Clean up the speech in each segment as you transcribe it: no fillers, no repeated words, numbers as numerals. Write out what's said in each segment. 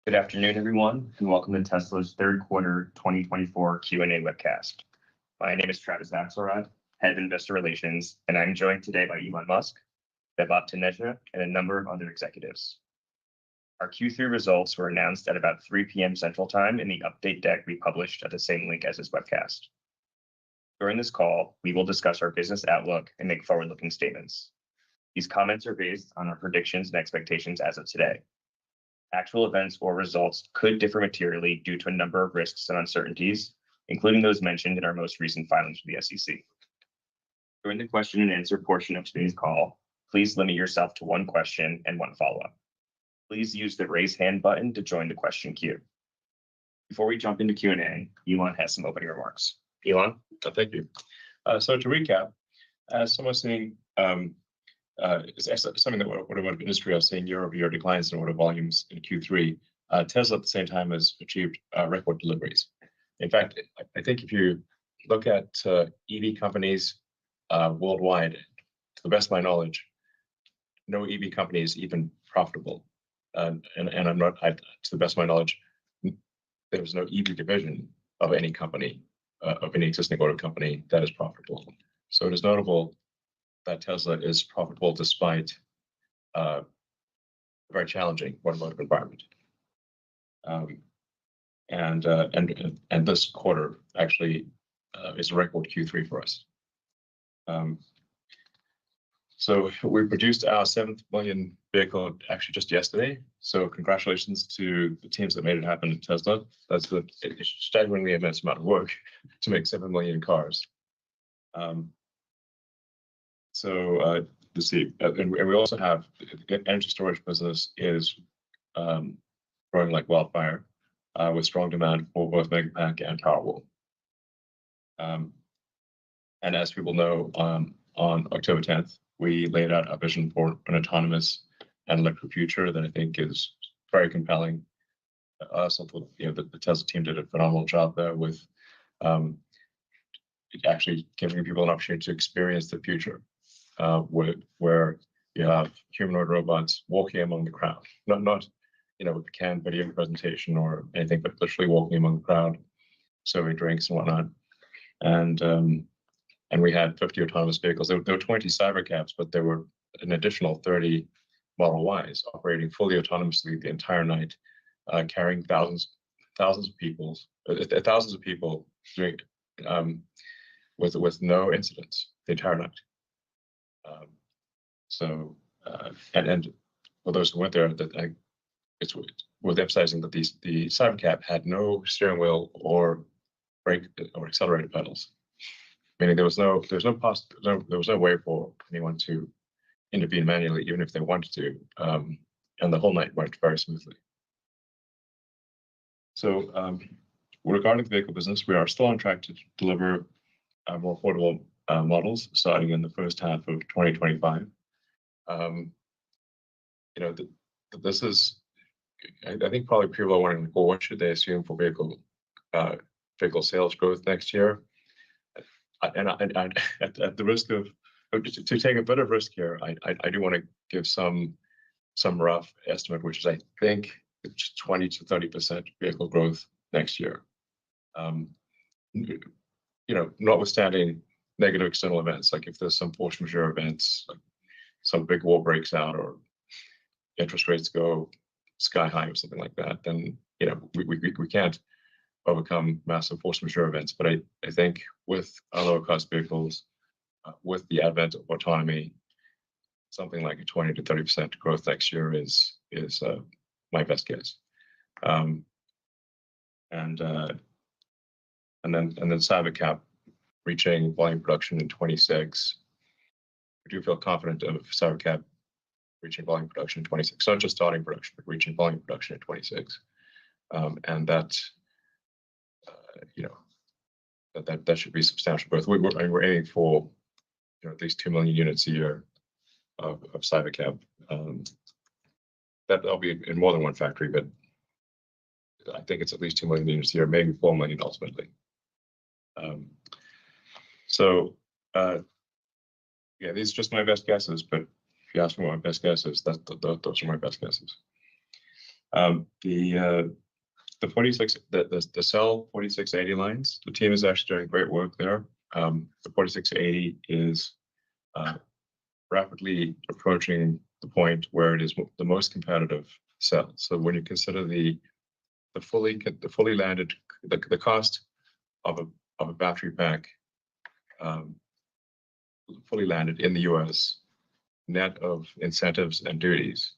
Good afternoon, everyone, and welcome to Tesla's third quarter 2024 Q&A webcast. My name is Travis Axelrod, Head of Investor Relations, and I'm joined today by Elon Musk, Vaibhav Taneja, and a number of other executives. Our Q3 results were announced at about 3 p.m. Central Time in the update deck we published at the same link as this webcast. During this call, we will discuss our business outlook and make forward-looking statements. These comments are based on our predictions and expectations as of today. Actual events or results could differ materially due to a number of risks and uncertainties, including those mentioned in our most recent filings with the SEC. During the question and answer portion of today's call, please limit yourself to one question and one follow-up. Please use the raise hand button to join the question queue. Before we jump into Q&A, Elon has some opening remarks. Elon? Thank you. So to recap, as someone saying, something that automotive industry are seeing year-over-year declines in order volumes in Q3. Tesla at the same time has achieved record deliveries. In fact, I think if you look at EV companies worldwide, to the best of my knowledge, no EV company is even profitable. And I'm not, to the best of my knowledge, there was no EV division of any company, of any existing auto company that is profitable. So it is notable that Tesla is profitable despite very challenging automotive environment. And this quarter actually is a record Q3 for us. So we produced our 7th million vehicle actually just yesterday. So congratulations to the teams that made it happen at Tesla. That's a staggeringly immense amount of work to make 7 million cars. Let's see, and we also have the energy storage business is growing like wildfire with strong demand for both Megapack and Powerwall. And as people know, on October 10th, we laid out a vision for an autonomous and electric future that I think is very compelling. The Tesla team did a phenomenal job there with actually giving people an opportunity to experience the future, where you have humanoid robots walking among the crowd, not with a canned video presentation or anything, but literally walking among the crowd, serving drinks and whatnot. And we had 50 autonomous vehicles. There were 20 Cybercabs, but there were an additional 30 Model Ys operating fully autonomously the entire night, carrying thousands of people doing with no incidents the entire night. And for those who went there, it's worth emphasizing that the Cybercab had no steering wheel or brake or accelerator pedals, meaning there was no way for anyone to intervene manually, even if they wanted to, and the whole night went very smoothly. So regarding the vehicle business, we are still on track to deliver more affordable models starting in the first half of 2025. This is, I think probably people are wondering, well, what should they assume for vehicle sales growth next year? And at the risk of to take a bit of risk here, I do want to give some rough estimate, which is I think it's 20 to 30% vehicle growth next year. Notwithstanding negative external events, like if there's some force majeure events, like some big war breaks out or interest rates go sky high or something like that, then we can't overcome massive force majeure events. But I think with our lower cost vehicles, with the advent of autonomy, something like a 20 to 30% growth next year is my best guess. And then Cybercab reaching volume production in 26. We do feel confident of Cybercab reaching volume production in 26, not just starting production, but reaching volume production in 26. And that should be substantial growth. We're aiming for at least 2 million units a year of Cybercab. That'll be in more than one factory, but I think it's at least 2 million units a year, maybe 4 million ultimately. These are just my best guesses, but if you ask me what my best guess is, those are my best guesses. The 46, the cell 4680 lines, the team is actually doing great work there. The 4680 is rapidly approaching the point where it is the most competitive cell. So when you consider the fully landed, the cost of a battery pack fully landed in the US, net of incentives and duties,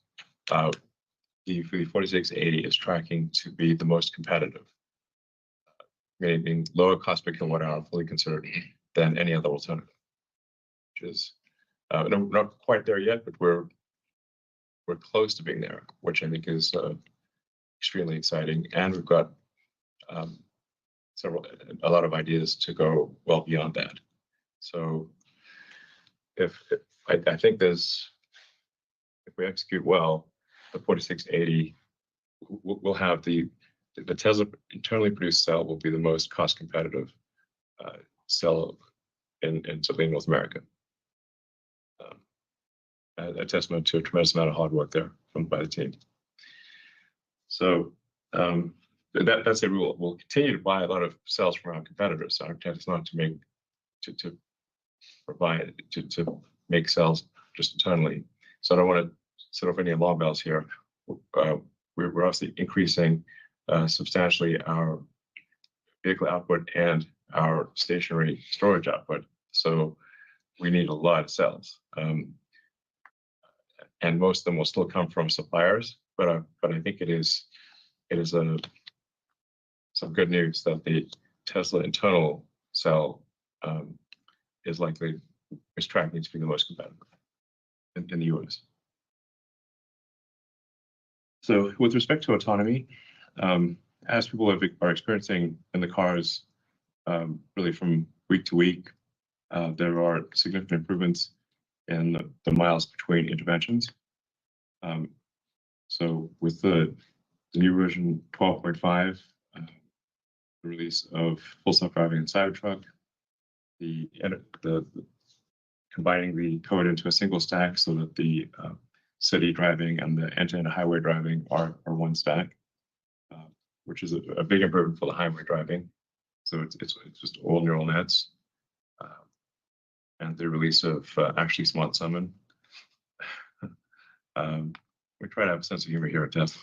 the 4680 is tracking to be the most competitive, meaning lower cost per kilowatt hour fully considered than any other alternative, which is not quite there yet, but we're close to being there, which I think is extremely exciting. And we've got a lot of ideas to go well beyond that. So I think if we execute well, the 4680 will have the Tesla internally produced cell will be the most cost competitive cell in certainly North America. A testament to a tremendous amount of hard work there by the team. So that's it. We'll continue to buy a lot of cells from our competitors. Our intent is not to make cells just internally. So I don't want to set off any alarm bells here. we're obviously increasing substantially our vehicle output and our stationary storage output. So we need a lot of cells. And most of them will still come from suppliers, but I think it is some good news that the Tesla internal cell is tracking to be the most competitive in the US. So with respect to autonomy, as people are experiencing in the cars, really from week to week, there are significant improvements in the miles between interventions. So with the new version 12.5, the release of full self-driving and Cybertruck, the combining the code into a single stack so that the city driving and the end-to-end highway driving are one stack, which is a big improvement for the highway driving. So it's just all neural nets. And the release of actually Smart Summon. We try to have a sense of humor here at Tesla.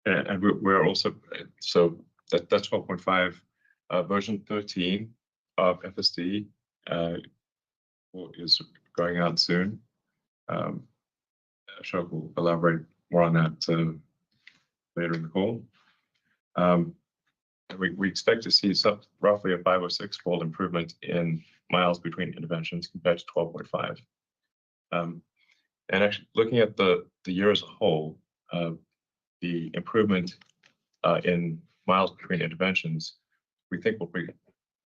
And we're also, so that's 12.5. Version 13 of FSD is going out soon. Ashok will elaborate more on that later in the call. We expect to see roughly a 5 or 6-fold improvement in miles between interventions compared to 12.5. And actually, looking at the year as a whole, the improvement in miles between interventions, we think will be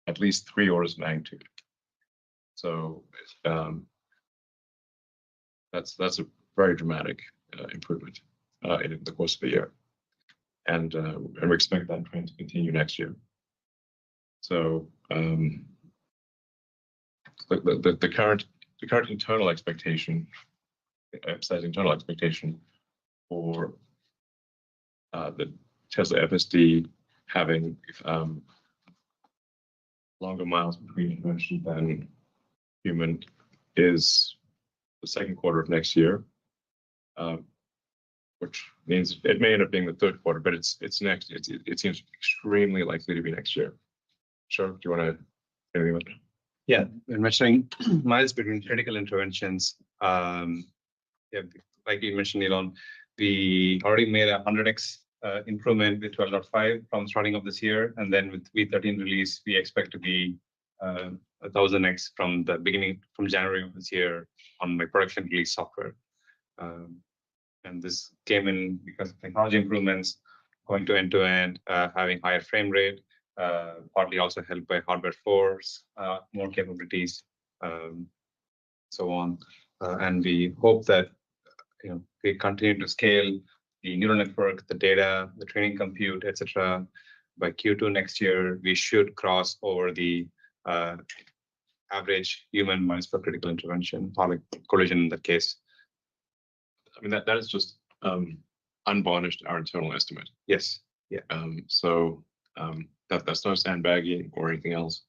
at least 3 orders of magnitude. So that's a very dramatic improvement in the course of the year. And we expect that trend to continue next year. So the current internal expectation, for the Tesla FSD having longer miles between interventions than human is the second quarter of next year. Which means it may end up being the third quarter, but it's next. It seems extremely likely to be next year. Sure, do you want to anything with that? Yeah, when measuring miles between critical interventions, yeah, like you mentioned, Elon, we already made a 100x improvement with 12.5 from starting of this year, and then with V13 release, we expect to be 1000x from the beginning, from January of this year on my production release software. And this came in because of technology improvements, going to end-to-end, having higher frame rate, partly also helped by hardware force, more capabilities, so on. And we hope that we continue to scale the neural network, the data, the training compute, etc. By Q2 next year, we should cross over the average human miles per critical intervention, or like collision in that case. I mean, that is just unvarnished our internal estimate. Yes. Yeah. So that's no sandbagging or anything else.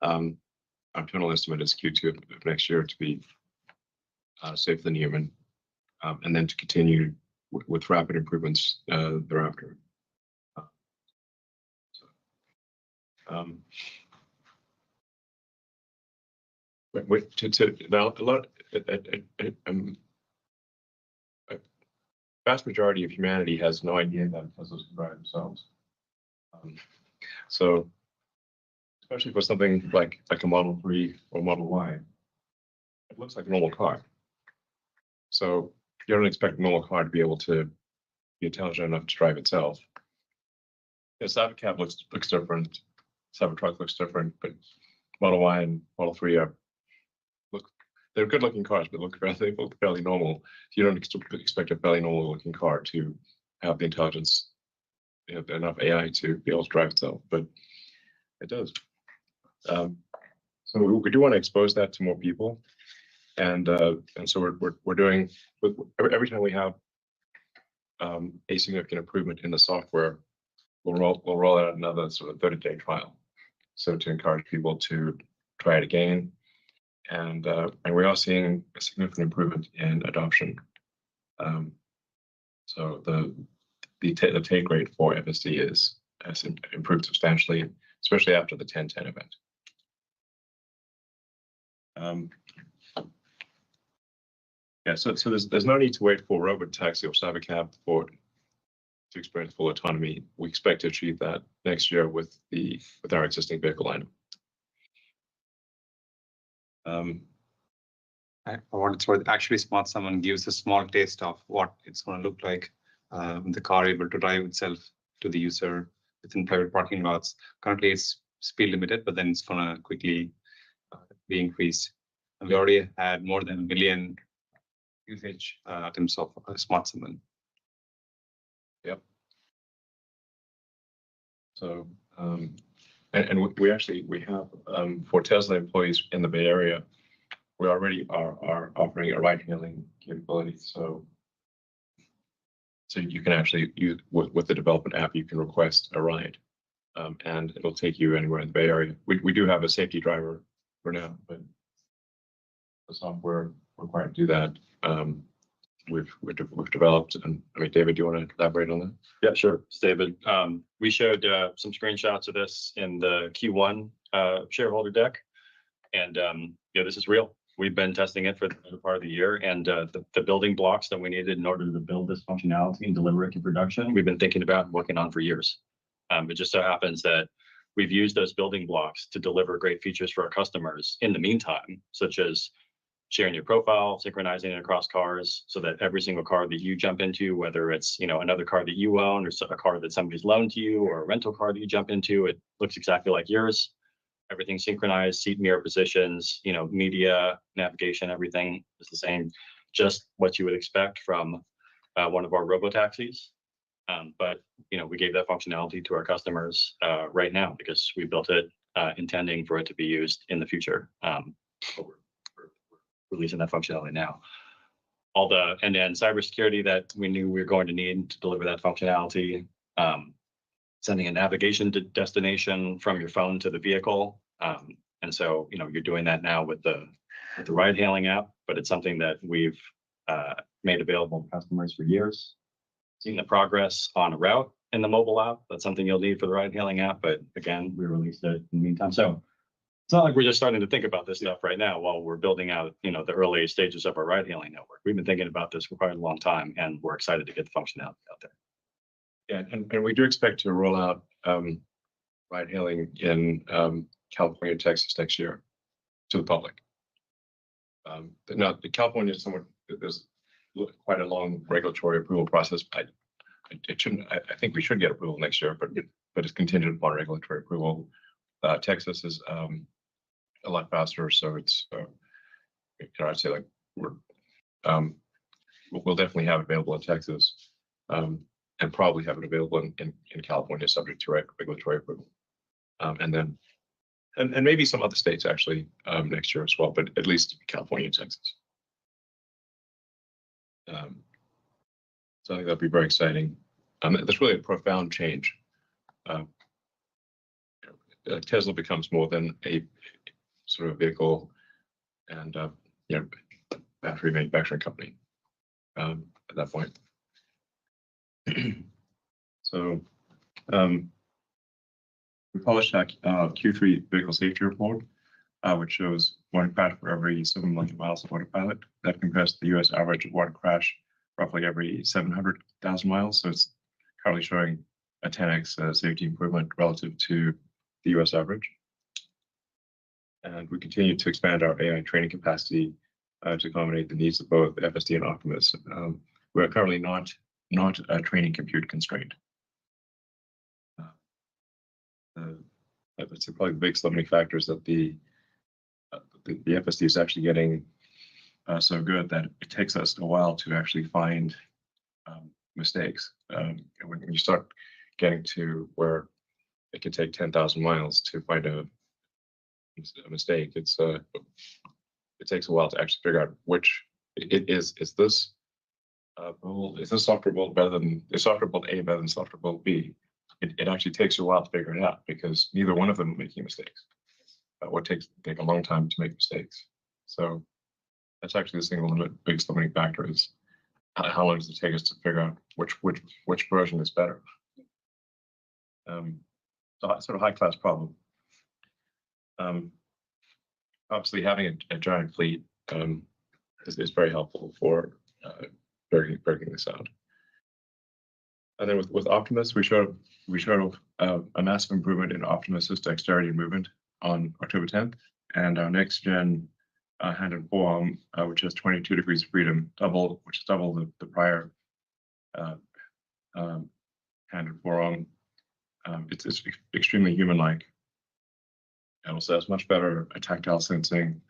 Our internal estimate is Q2 of next year to be safer than human, and then to continue with rapid improvements thereafter. Now a lot. Vast majority of humanity has no idea that Teslas can drive themselves. So, especially for something like a Model 3 or Model Y, it looks like a normal car. So you don't expect a normal car to be able to be intelligent enough to drive itself. The Cybercab looks different. Cybertruck looks different, but Model Y and Model 3 they're good-looking cars, but they look fairly normal. You don't expect a fairly normal-looking car to have the intelligence, enough AI to be able to drive itself, but it does. So we do want to expose that to more people, and so we're doing every time we have a significant improvement in the software, we'll roll out another sort of 30-day trial, so to encourage people to try it again. And we are seeing a significant improvement in adoption. So the take rate for FSD has improved substantially, especially after the 10-10 event. Yeah, so there's no need to wait for robotaxi or cybercab to experience full autonomy. We expect to achieve that next year with our existing vehicle lineup. For what it's worth, actually, Smart Summon gives a small taste of what it's going to look like. The car able to drive itself to the user within private parking lots. Currently, it's speed limited, but then it's going to quickly be increased. And we already had more than 1 million usage items of Smart Summon. Yep. So, and we have for Tesla employees in the Bay Area, we already are offering a ride-hailing capability. So you can actually use with the development app, you can request a ride, and it'll take you anywhere in the Bay Area. We do have a safety driver for now, but the software required to do that. We've developed, and I mean, David, do you want to elaborate on that? Yeah, sure. It's David. We showed some screenshots of this in the Q1 shareholder deck, and yeah, this is real. We've been testing it for the better part of the year, and the building blocks that we needed in order to build this functionality and deliver it to production, we've been thinking about and working on for years. It just so happens that we've used those building blocks to deliver great features for our customers in the meantime, such as sharing your profile, synchronizing it across cars, so that every single car that you jump into, whether it's another car that you own or a car that somebody's loaned to you or a rental car that you jump into, it looks exactly like yours. Everything synchronized, seat mirror positions, media, navigation, everything is the same, just what you would expect from one of our robotaxis. But we gave that functionality to our customers right now because we built it intending for it to be used in the future. But we're releasing that functionality now. All the end-to-end cybersecurity that we knew we were going to need to deliver that functionality, sending a navigation to destination from your phone to the vehicle. And so, you're doing that now with the ride-hailing app, but it's something that we've made available to customers for years. Seeing the progress on a route in the mobile app, that's something you'll need for the ride-hailing app, but again, we released it in the meantime. So it's not like we're just starting to think about this stuff right now while we're building out, the early stages of our ride-hailing network. We've been thinking about this for quite a long time, and we're excited to get the functionality out there. Yeah, and we do expect to roll out ride-hailing in California and Texas next year to the public. Now, California is there's quite a long regulatory approval process. I think we should get approval next year, but it's contingent upon regulatory approval. Texas is a lot faster, so it's I'd say like we'll definitely have it available in Texas, and probably have it available in California, subject to regulatory approval, and maybe some other states actually next year as well, but at least California and Texas. So I think that'll be very exciting. That's really a profound change. Tesla becomes more than a sort of vehicle and battery manufacturing company at that point. So we published our Q3 vehicle safety report, which shows one crash for every 7 million miles of autopilot. That compares to the U.S. average of one crash roughly every 700,000 miles. So it's currently showing a 10x safety improvement relative to the U.S. average. And we continue to expand our AI training capacity to accommodate the needs of both FSD and Optimus. We're currently not training compute constrained. That's probably the biggest limiting factor is that the FSD is actually getting so good that it takes us a while to actually find mistakes. When you start getting to where it can take 10,000 miles to find a mistake, it takes a while to actually figure out which is this build, is this software build better than is software build A better than software build B? It actually takes a while to figure it out because neither one of them are making mistakes. What take a long time to make mistakes. So that's actually the single biggest limiting factor is how long does it take us to figure out which version is better? Sort of high-class problem. Obviously, having a giant fleet is very helpful for figuring this out. And then with Optimus, we showed a massive improvement in Optimus's dexterity movement on October 10th, and our next gen hand and forearm, which has 22 degrees of freedom, which is double the prior hand and forearm. It's extremely human-like. And also has much better tactile sensing.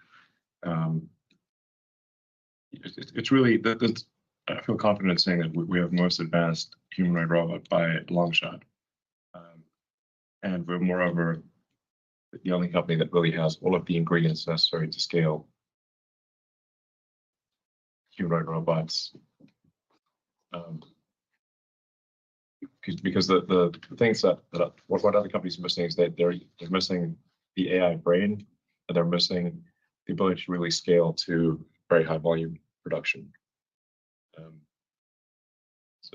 It's really, I feel confident saying that we have the most advanced humanoid robot by a long shot. And we're moreover the only company that really has all of the ingredients necessary to scale humanoid robots. Because the things that what other companies are missing is that they're missing the AI brain, and they're missing the ability to really scale to very high volume production.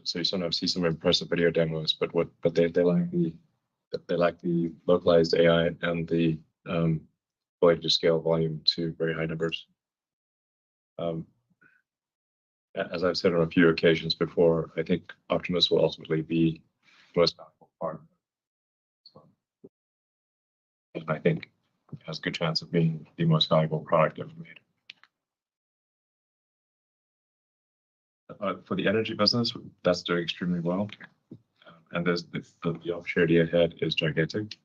So you sometimes see some impressive video demos, but they lack the localized AI and the ability to scale volume to very high numbers. As I've said on a few occasions before, I think Optimus will ultimately be the most valuable part. And I think it has a good chance of being the most valuable product ever made. For the energy business, that's doing extremely well. And there's the opportunity ahead is gigantic.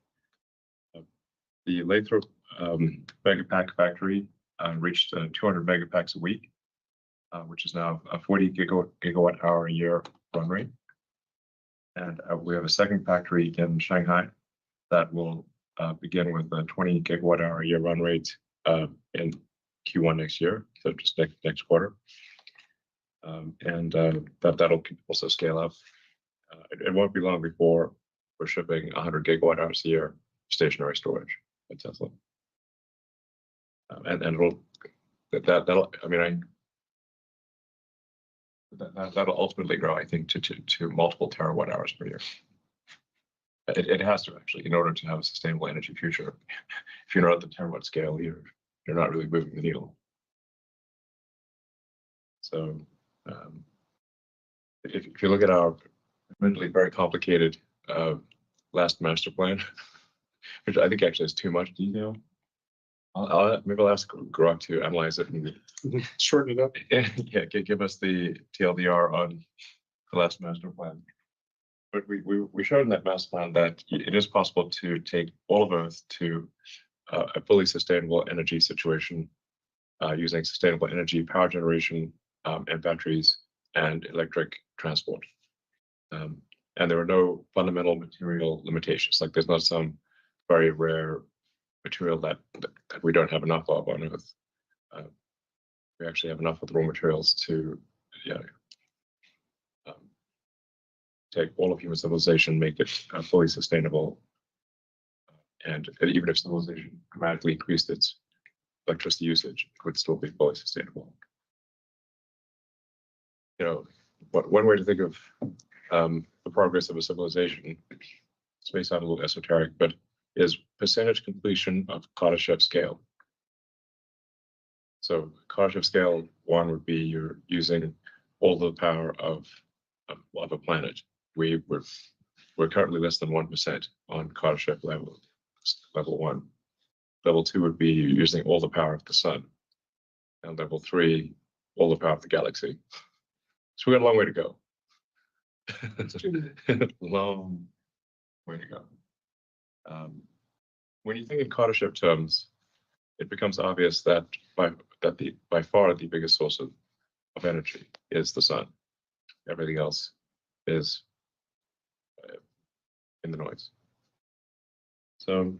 The Lathrop Megapack factory reached 200 megapacks a week, which is now a 40 gigawatt hour a year run rate. And we have a second factory in Shanghai that will begin with a 20 gigawatt hour a year run rate in Q1 next year, so just next quarter. That'll also scale up. It won't be long before we're shipping 100 gigawatt hours a year stationary storage at Tesla. That'll ultimately grow, I think, to multiple terawatt hours per year. It has to actually, in order to have a sustainable energy future. If you're not at the terawatt scale, you're not really moving the needle. So if you look at our admittedly very complicated last master plan, which I think actually has too much detail, maybe I'll ask Grok to analyze it and Shorten it up. Yeah, give us the TLDR on the last master plan. But we showed in that master plan that it is possible to take all of Earth to a fully sustainable energy situation using sustainable energy, power generation, and batteries and electric transport. And there are no fundamental material limitations. Like there's not some very rare material that we don't have enough of on Earth. We actually have enough of the raw materials to take all of human civilization, make it fully sustainable. And even if civilization dramatically increased its electricity usage, it would still be fully sustainable. One way to think of the progress of a civilization, this may sound a little esoteric, but is percentage completion of Kardashev scale. So Kardashev scale 1 would be you're using all the power of a planet. We're currently less than 1% on Kardashev level 1. Level 2 would be using all the power of the sun. And level 3, all the power of the galaxy. So we got a long way to go. Long way to go. When you think in Kardashev terms, it becomes obvious that by far the biggest source of energy is the sun. Everything else is in the noise. So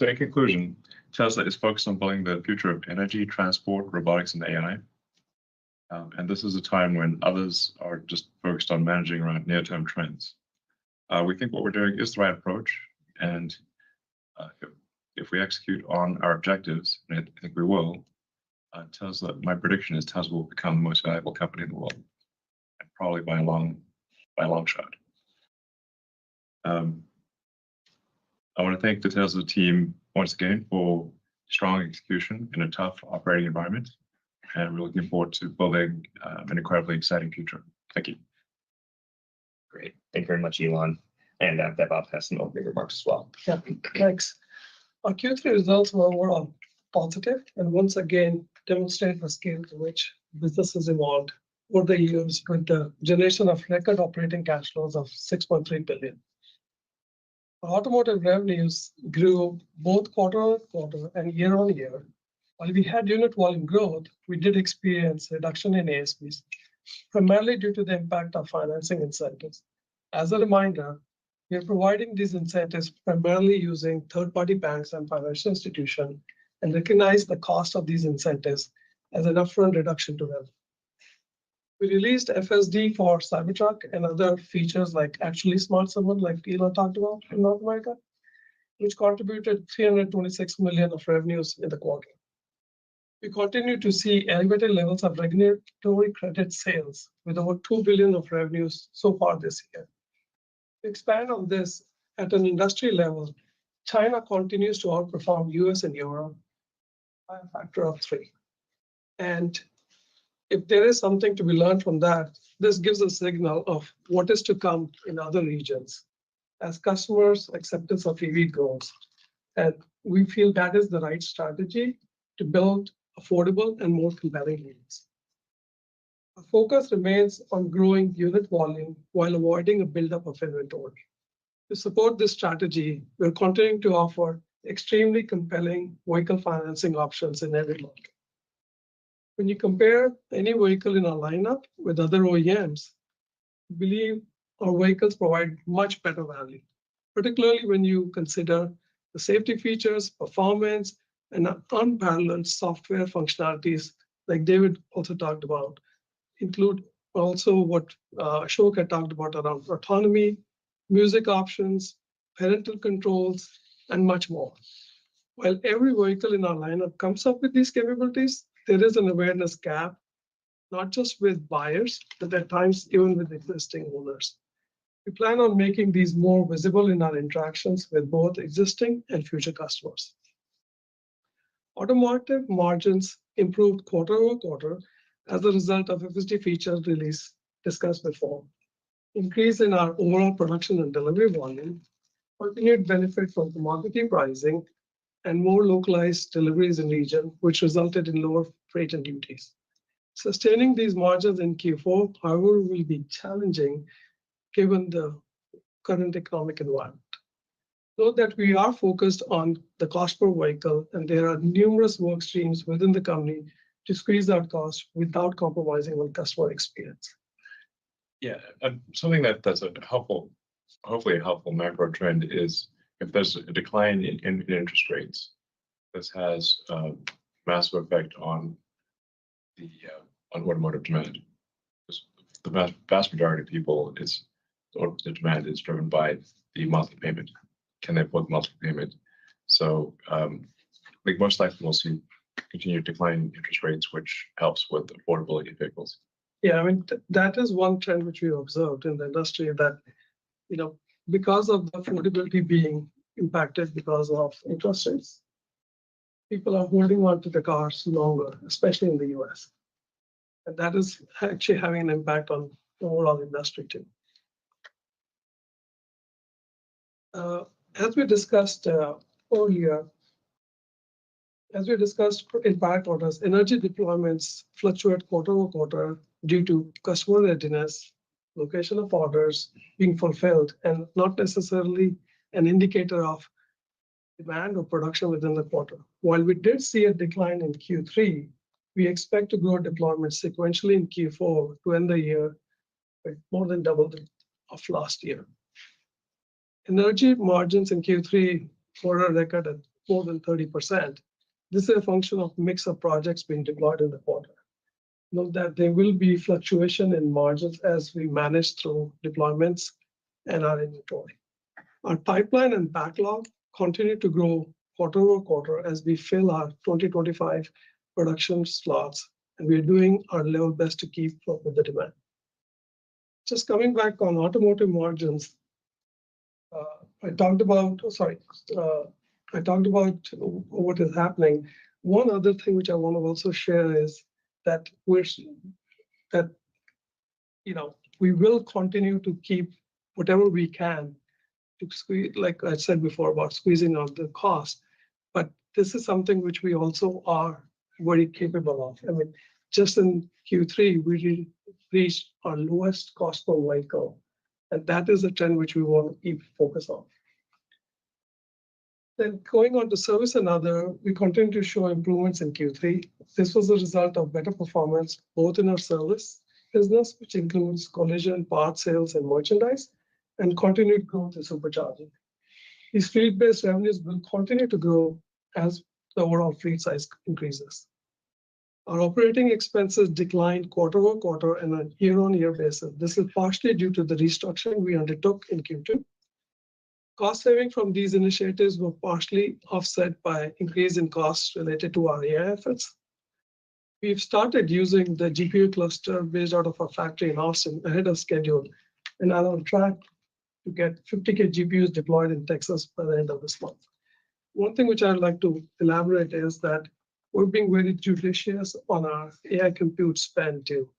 in conclusion, Tesla is focused on building the future of energy, transport, robotics, and AI. And this is a time when others are just focused on managing around near-term trends. We think what we're doing is the right approach. And if we execute on our objectives, and I think we will, Tesla, my prediction is Tesla will become the most valuable company in the world, and probably by a long shot. I want to thank the Tesla team once again for strong execution in a tough operating environment, and we're looking forward to building an incredibly exciting future. Thank you. Great. Thank you very much, Elon. And Vaibhav has some opening remarks as well. Yeah, thanks. Our Q3 results were overall positive and once again demonstrate the scale to which businesses evolved over the years with the generation of record operating cash flows of 6.3 billion. Our automotive revenues grew both quarter-on-quarter and year-on-year. While we had unit volume growth, we did experience a reduction in ASPs, primarily due to the impact of financing incentives. As a reminder, we are providing these incentives primarily using third-party banks and financial institutions and recognize the cost of these incentives as an upfront reduction to revenue. We released FSD for Cybertruck and other features like Actually Smart Summon, like Elon talked about in North America, which contributed 326 million of revenues in the quarter. We continue to see elevated levels of regulatory credit sales with over 2 billion of revenues so far this year. To expand on this, at an industry level, China continues to outperform US and Europe by a factor of 3. And if there is something to be learned from that, this gives a signal of what is to come in other regions as customers' acceptance of EV grows. And we feel that is the right strategy to build affordable and more compelling EVs. Our focus remains on growing unit volume while avoiding a buildup of inventory. To support this strategy, we're continuing to offer extremely compelling vehicle financing options in every market. When you compare any vehicle in our lineup with other OEMs, we believe our vehicles provide much better value, particularly when you consider the safety features, performance, and unparalleled software functionalities like David also talked about, include also what Ashok had talked about around autonomy, music options, parental controls, and much more. While every vehicle in our lineup comes up with these capabilities, there is an awareness gap, not just with buyers, but at times even with existing owners. We plan on making these more visible in our interactions with both existing and future customers. Automotive margins improved quarter-over-quarter as a result of FSD feature release discussed before. Increase in our overall production and delivery volume, continued benefit from commodity pricing, and more localized deliveries in region, which resulted in lower freight and duties. Sustaining these margins in Q4, however, will be challenging given the current economic environment. Note that we are focused on the cost per vehicle, and there are numerous work streams within the company to squeeze out costs without compromising on customer experience. Yeah, something that's a helpful, hopefully a helpful macro trend is if there's a decline in interest rates, this has a massive effect on the on automotive demand. The vast majority of people, the demand is driven by the monthly payment. Can they afford the monthly payment? So I think most likely we'll see continued decline in interest rates, which helps with affordability of vehicles. Yeah, I mean, that is one trend which we observed in the industry that, because of the affordability being impacted because of interest rates, people are holding on to the cars longer, especially in the US. And that is actually having an impact on the overall industry too. As we discussed earlier, in prior quarters, energy deployments fluctuate quarter-over-quarter due to customer readiness, location of orders being fulfilled, and not necessarily an indicator of demand or production within the quarter. While we did see a decline in Q3, we expect to grow deployments sequentially in Q4 to end the year with more than double of last year. Energy margins in Q3 were a record at more than 30%. This is a function of mix of projects being deployed in the quarter. Note that there will be fluctuation in margins as we manage through deployments and our inventory. Our pipeline and backlog continue to grow quarter-over-quarter as we fill our 2025 production slots, and we're doing our level best to keep up with the demand. Just coming back on automotive margins, I talked about what is happening. One other thing which I want to also share is that we will continue to keep whatever we can to squeeze, like I said before, about squeezing out the cost. But this is something which we also are very capable of. I mean, just in Q3, we reached our lowest cost per vehicle, and that is a trend which we want to keep focus on. Then going on to service and other, we continue to show improvements in Q3. This was a result of better performance both in our service business, which includes collision, part sales, and merchandise, and continued growth in supercharging. These fleet-based revenues will continue to grow as the overall fleet size increases. Our operating expenses declined quarter-over-quarter and on a year-on-year basis. This is partially due to the restructuring we undertook in Q2. Cost saving from these initiatives were partially offset by increase in costs related to our AI efforts. We've started using the GPU cluster based out of our factory in Austin ahead of schedule and are on track to get 50K GPUs deployed in Texas by the end of this month. One thing which I'd like to elaborate is that we're being very judicious on our AI compute spend too,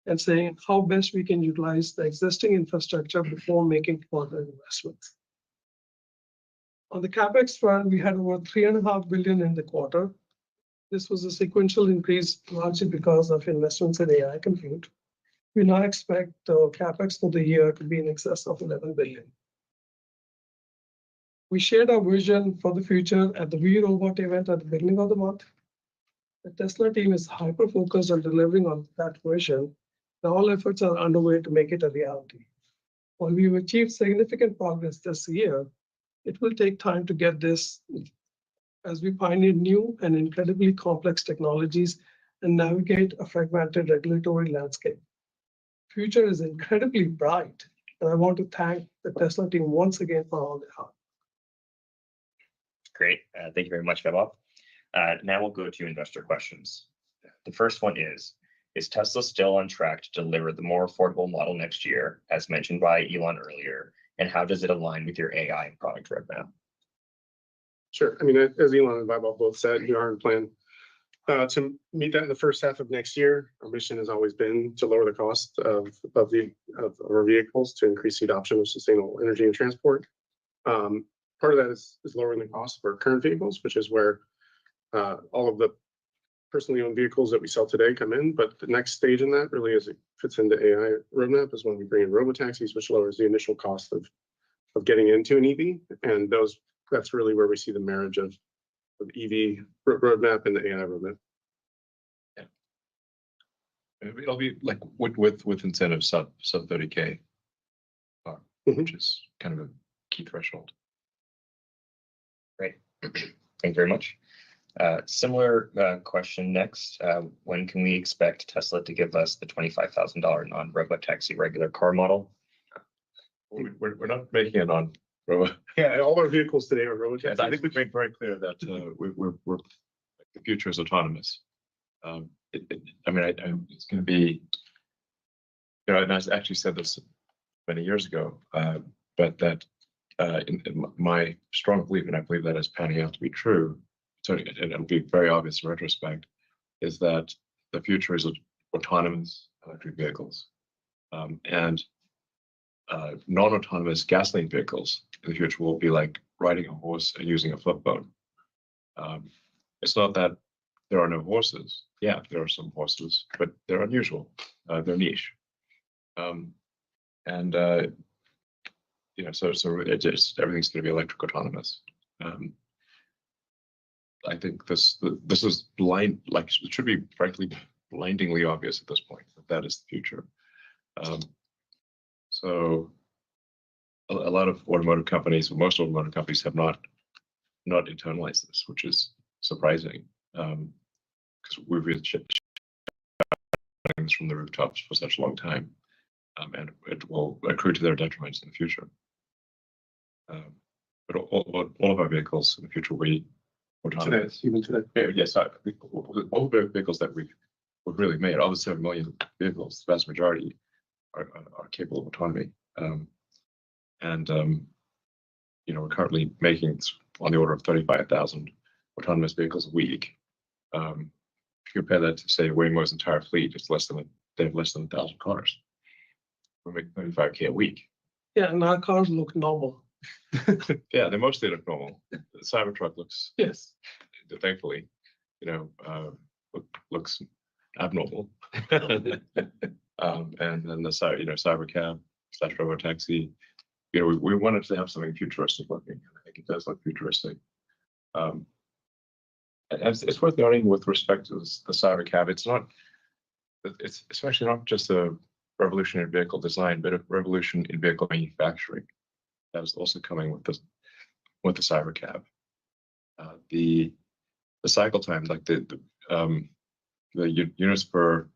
and saying how best we can utilize the existing infrastructure before making further investments. On the CapEx front, we had over $3.5 billion in the quarter. This was a sequential increase largely because of investments in AI compute. We now expect the CapEx for the year to be in excess of $11 billion. We shared our vision for the future at the We Robot event at the beginning of the month. The Tesla team is hyper-focused on delivering on that vision, and all efforts are underway to make it a reality. While we've achieved significant progress this year, it will take time to get this as we pioneer new and incredibly complex technologies and navigate a fragmented regulatory landscape. The future is incredibly bright, and I want to thank the Tesla team once again for all their help. Great. Thank you very much, Vaibhav. Now we'll go to investor questions. The first one is Tesla still on track to deliver the more affordable model next year, as mentioned by Elon earlier? And how does it align with your AI and product roadmap? Sure. I mean, as Elon and Vaibhav both said, we are in plan to meet that in the first half of next year. Our mission has always been to lower the cost of our vehicles to increase the adoption of sustainable energy and transport. Part of that is lowering the cost of our current vehicles, which is where all of the personally owned vehicles that we sell today come in. But the next stage in that really, as it fits into AI roadmap, is when we bring in robotaxis, which lowers the initial cost of getting into an EV. And that's really where we see the marriage of EV roadmap and the AI roadmap. Yeah, it'll be like with incentives sub 30K, which is kind of a key threshold. Great. Thank you very much. Similar question next. When can we expect Tesla to give us the $25,000 non-robotaxi regular car model? We're not making it on robo. Yeah, all our vehicles today are robotaxis. I think we've made very clear that we're the future is autonomous. I mean, it's going to be, and I actually said this many years ago, but that in my strong belief, and I believe that is panning out to be true, so and it'll be very obvious in retrospect, is that the future is autonomous electric vehicles, and non-autonomous gasoline vehicles in the future will be like riding a horse and using a flip phone. It's not that there are no horses. Yeah, there are some horses, but they're unusual. They're niche. So it just everything's going to be electric autonomous. I think this is blind, like it should be frankly blindingly obvious at this point that is the future. So a lot of automotive companies, most automotive companies, have not internalized this, which is surprising, because we've been shouting this from the rooftops for such a long time, and it will accrue to their detriment in the future. But all of our vehicles in the future will be autonomy. Even today. Yeah, yes, all the vehicles that we've really made, all the 7 million vehicles, the vast majority are capable of autonomy. We're currently making on the order of 35,000 autonomous vehicles a week. If you compare that to, say, Waymo's entire fleet, they have less than 1,000 cars. We make 35K a week. Yeah, and our cars look normal. Yeah, they mostly look normal. The Cybertruck looks, Yes. thankfully, looks abnormal. And then the Cybercab / Robotaxi, we wanted to have something futuristic looking. I think it does look futuristic. And it's worth noting with respect to the Cybercab, it's especially not just a revolution in vehicle design, but a revolution in vehicle manufacturing that is also coming with the Cybercab. The cycle time, like the units per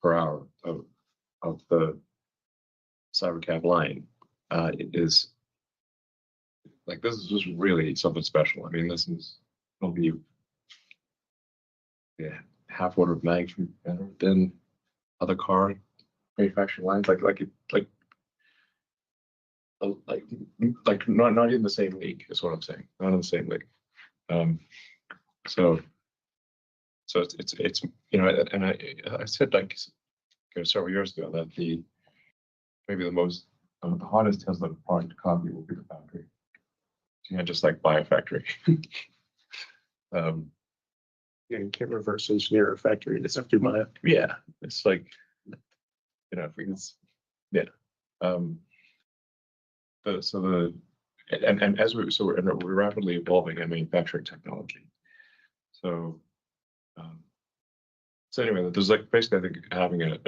hour of the Cybercab line, is like, this is just really something special. I mean, this is will be half order of magnitude better than other car manufacturing lines. Like not in the same league is what I'm saying. Not in the same league. So it's and I said, like, several years ago that maybe the hardest Tesla product to copy will be the factory. You can't just like buy a factory. You can't reverse engineer a factory. It's have to buy it. Yeah, it's like, if we can, yeah. We're rapidly evolving our manufacturing technology. So anyway, there's like basically, I think having a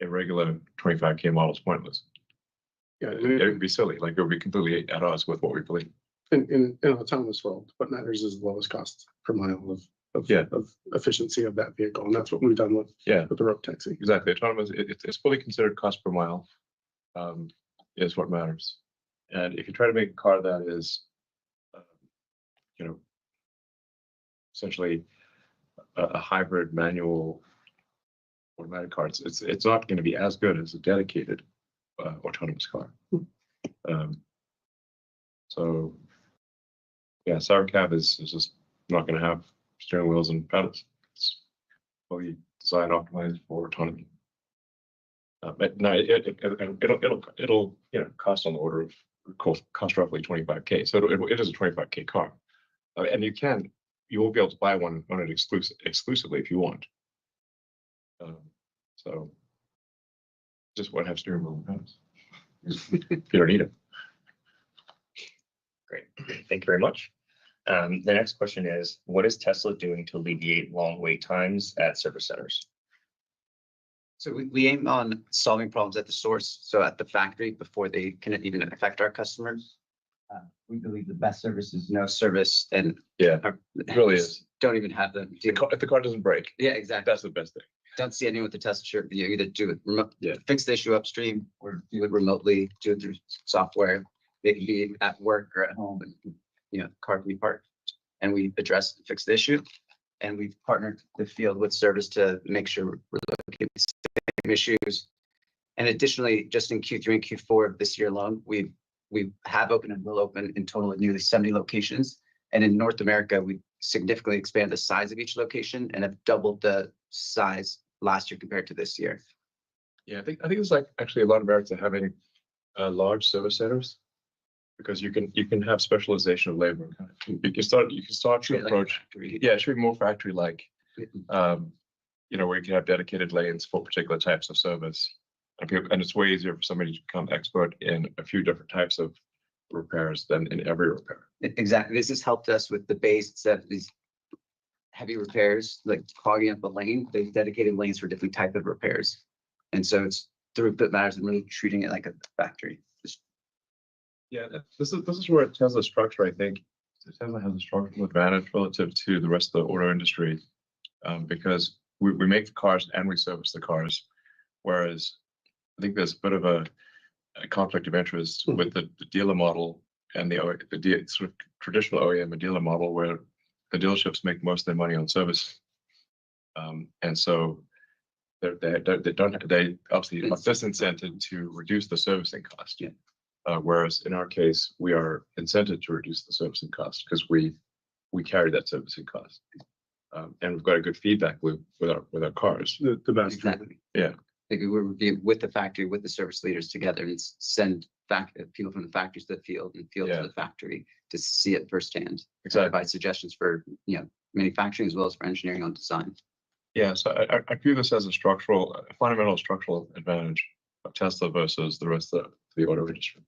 regular 25K model is pointless. Yeah, It would be silly. Like, it would be completely at odds with what we believe. in an autonomous world, what matters is the lowest cost per mile of efficiency of that vehicle, and that's what we've done with the Robotaxi. Exactly. Autonomous, it's fully considered cost per mile, is what matters. And if you try to make a car that is, essentially a hybrid manual automatic car, it's not going to be as good as a dedicated autonomous car. So yeah, Cybercab is just not going to have steering wheels and pedals. It's fully designed, optimized for autonomy. But no, it'll cost on the order of cost roughly 25K. So it is a 25K car, and you won't be able to buy one on it exclusively if you want. So just won't have steering wheel and pedals. You don't need it. Great. Thank you very much. The next question is, what is Tesla doing to alleviate long wait times at service centers? So we aim on solving problems at the source, so at the factory, before they can even affect our customers. We believe the best service is no service, and Yeah, it really is. don't even have them. If the car doesn't break, Yeah, exactly. that's the best thing. Don't see anyone with the Tesla shirt. You either do it remote, Yeah. fix the issue upstream, or do it remotely, do it through software. They can be at work or at home, and car can be parked, and we address and fix the issue. And we've partnered the field with service to make sure we're looking at the same issues. And additionally, just in Q3 and Q4 of this year alone, we have opened and will open in total at nearly 70 locations. And in North America, we significantly expanded the size of each location and have doubled the size last year compared to this year. Yeah, I think it's like actually a lot of merits to having large service centers, because you can have specialization of labor. You can start to approach. Yeah, it should be more factory-like. Where you can have dedicated lanes for particular types of service, and it's way easier for somebody to become expert in a few different types of repairs than in every repair. Exactly. This has helped us with the base instead of these heavy repairs, like clogging up a lane. There's dedicated lanes for different type of repairs. And so it's throughput matters and really treating it like a factory. Yeah, this is where Tesla's structure, I think, Tesla has a structural advantage relative to the rest of the auto industry, because we make the cars and we service the cars, whereas I think there's a bit of a conflict of interest with the dealer model and the sort of traditional OEM and dealer model where the dealerships make most of their money on service. And so they obviously are disincented to reduce the servicing cost. Yeah. Whereas in our case, we are incented to reduce the servicing cost because we carry that servicing cost. And we've got a good feedback with our cars. The best. Exactly. Yeah. Like we review with the factory, with the service leaders together and send people from the factories to the field and field Yeah. to the factory to see it firsthand. Exactly. Provide suggestions for, manufacturing as well as for engineering on design. Yeah, so I view this as a fundamental structural advantage of Tesla versus the rest of the auto industry.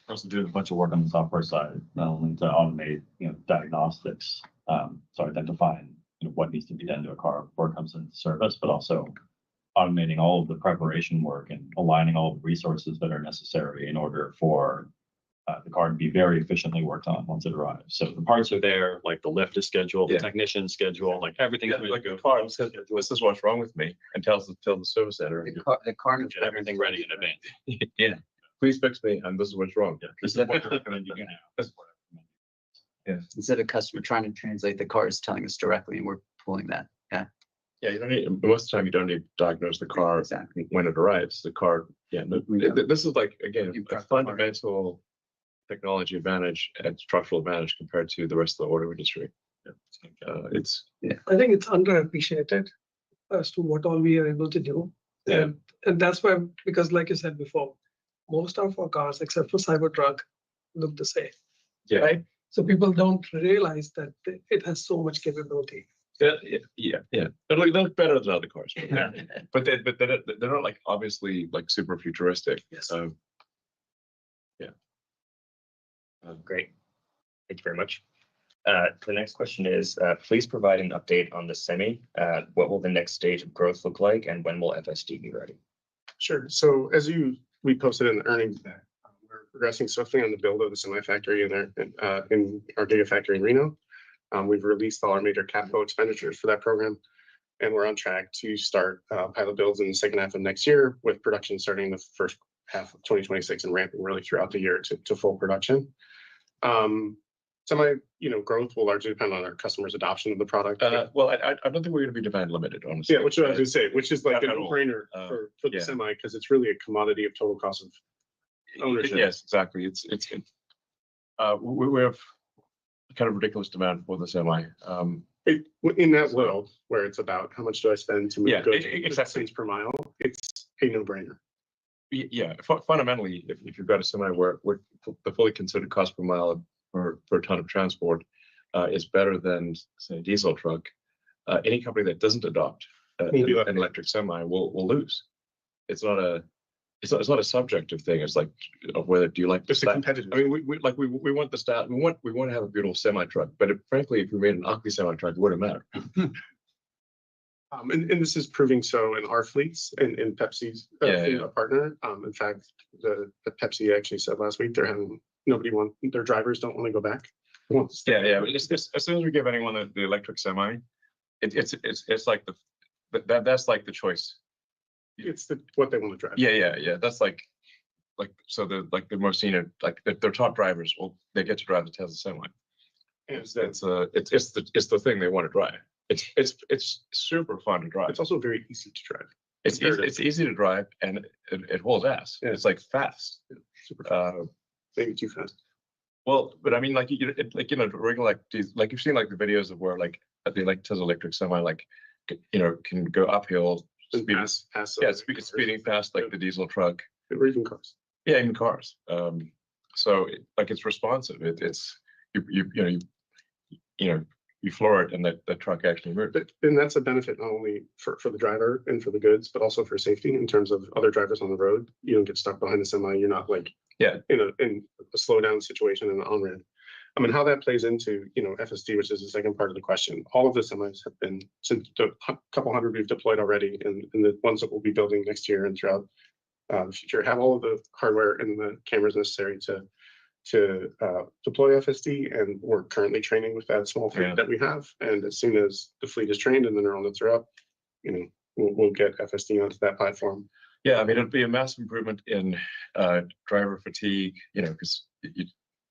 Also doing a bunch of work on the software side, not only to automate, diagnostics, so identifying, what needs to be done to a car before it comes into service, but also automating all of the preparation work and aligning all the resources that are necessary in order for the car to be very efficiently worked on once it arrives. So the parts are there. There, like the lift is scheduled, the Yeah. technician schedule, like everything's ready to Like go. the car says, this is what's wrong with me, and tells the service center, The car Get everything ready in advance. yeah, please fix me, and this is what's wrong. Yeah, this is what I recommend you do now. That's what I recommend. instead of customer trying to translate, the car is telling us directly and we're pulling that. Yeah, Yeah, you don't need, most of the time, you don't need to diagnose the car exactly. when it arrives. The car, this is like, again, You a prep the car. fundamental technology advantage and structural advantage compared to the rest of the auto industry. It's I think it's underappreciated as to what all we are able to do. Yeah. And that's why, because like you said before, most of our cars, except for Cybertruck, look the same. Yeah. Right? So people don't realize that it has so much capability. yeah. They look better than other cars, but they're not like obviously like super futuristic. Yes. Great. Thank you very much. The next question is, please provide an update on the Semi. What will the next stage of growth look like, and when will FSD be ready? Sure. So as we posted in the earnings deck, we're progressing swiftly on the build of the semi factory in our Gigafactory in Reno. We've released all our major capital expenditures for that program, and we're on track to start pilot builds in the second half of next year, with production starting in the first half of 2026 and ramping really throughout the year to full production. Semi, growth will largely depend on our customers' adoption of the product. Well, I don't think we're going to be demand limited, honestly. Yeah, which I was going to say, which is like a Not at all. no-brainer for the yeah. semi, because it's really a commodity of total cost of ownership. Yes, exactly. We have kind of ridiculous demand for the Semi. In that world where it's about how much do I spend to move goods exactly. cents per mile, it's a no-brainer. Yeah, fundamentally, if you've got a Semi where the fully considered cost per mile for a ton of transport is better than, say, a diesel truck, any company that doesn't adopt an electric Semi will lose. It's not a subjective thing. It's like whether do you like Just a competitive. I mean, we want the stat. We want to have a beautiful semi truck, but frankly, if we made an ugly semi truck, it wouldn't matter. And this is proving so in our fleets and in Pepsi's fleet, a partner. In fact, the Pepsi actually said last week their drivers don't want to go back. Yeah. As soon as we give anyone the electric semi, it's like that's like the choice. It's what they want to drive. Yeah. That's like so the more senior, like their top drivers, they get to drive the Tesla Semi. And It's the thing they want to drive. It's super fun to drive. it's also very easy to drive. It's easy to drive, and it holds ass. Yeah. It's like fast. Super fast. Maybe too fast. Well, but I mean, regular like you've seen like the videos of where like the Tesla electric Semi can go uphill. Speeding past like the diesel truck. Or even cars. Yeah, even cars. So it's responsive. It's you floor it and that truck actually moves. And that's a benefit not only for the driver and for the goods, but also for safety in terms of other drivers on the road. You don't get stuck behind the Semi. You're not in a slowdown situation in the on-ramp. I mean, how that plays into, FSD, which is the second part of the question. All of the Semis have been, since the couple hundred we've deployed already, and the ones that we'll be building next year and throughout the future, have all of the hardware and the cameras necessary to deploy FSD. And we're currently training with that small fleet that we have. And as soon as the fleet is trained and the neural nets are up, we'll get FSD onto that platform. Yeah, I mean, it'd be a massive improvement in driver fatigue, you know, because